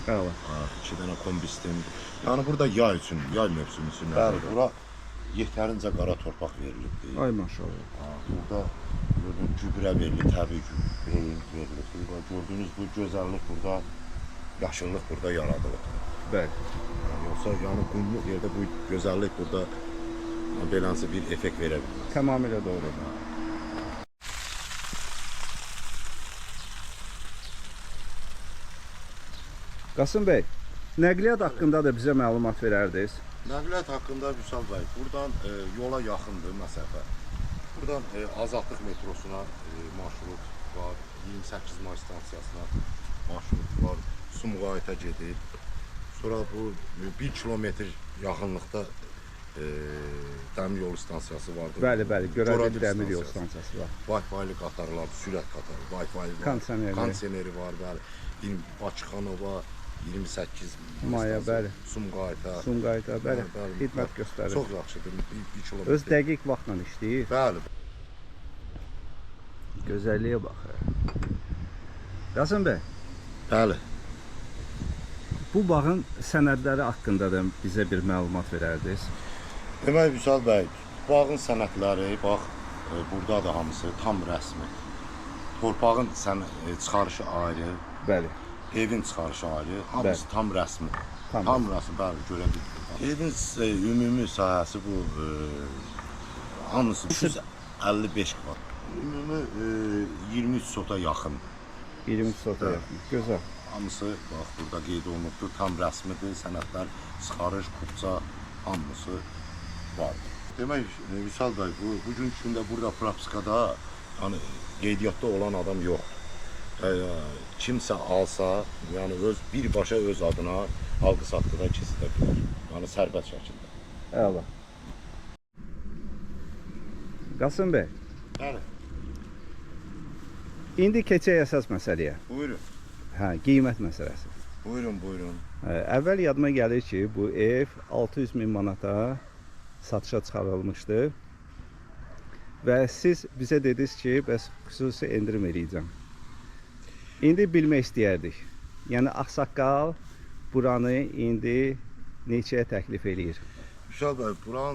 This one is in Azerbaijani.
Bəli. 2 dənə kombistim. Yəni burada yay üçün, yay mövsümü üçün bura yetərincə qara torpaq verilibdir. Ay maşallah. Burada gördüyünüz gübrə verilir, təbii verilir. Gördüyünüz bu gözəllik burada, yaşıllıq burada yaradılıb. Bəli. Yoxsa yəni qumluq yerdə bu gözəllik burada beləncə bir effekt verə bilməz. Tamamilə doğru. Qasım bəy, nəqliyyat haqqında da bizə məlumat verərdiniz. Nəqliyyat haqqında Vüsal bəy, buradan yola yaxındır məsafə. Buradan Azadlıq metrosuna marşrut var, 28 may stansiyasına marşrut var, Sumqayıta gedir. Sonra bu 1 kilometr yaxınlıqda dəmir yolu stansiyası vardır. Bəli, görəli dəmir yol stansiyası var. Wi-Fi-li qatarlar, sürət qatarı, Wi-Fi-li var, kondisioneri var, bəli. Bakıxanova, 28 Maya, bəli. Sumqayıta, bəli, xidmət göstərir. Çox yaxşıdır, 1 kilometr. Öz dəqiq vaxtla işləyir. Bəli. Gözəlliyə baxır. Qasım bəy, Bəli. bu bağın sənədləri haqqında da bizə bir məlumat verərdiniz. Demək Vüsal bəy, bağın sənədləri, bax, burada da hamısı tam rəsmi. Torpağın çıxarışı ayrı, Bəli. evin çıxarışı ayrı, hamısı tam rəsmi. Tam rəsmi, bəli, görə bilirik. Evin ümumi sahəsi bu, hamısı 355 kvadrat. Ümumi 23 sota yaxın. 23 sota yaxın, gözəl. Hamısı, bax, burada qeyd olunubdur, tam rəsmidir, sənədlər, çıxarış, kupça, hamısı var. Demək, Vüsal bəy, bugünkü gündə burada propiskada qeydiyyatda olan adam yox. Kimsə alsa, yəni birbaşa öz adına alqı-satqıda kesilə bilər. Yəni sərbəst şəkildə. Əla. Qasım bəy, Bəli. indi keçək əsas məsələyə. Buyurun. Qiymət məsələsi. Buyurun. Əvvəl yadıma gəlir ki, bu ev 600 min manata satışa çıxarılmışdı. Və siz bizə dediniz ki, bəs xüsusi endirim eləyəcəm. İndi bilmək istəyərdik. Yəni, ağsaqqal buranı indi neçəyə təklif eləyir? Vüsal bəy, buranın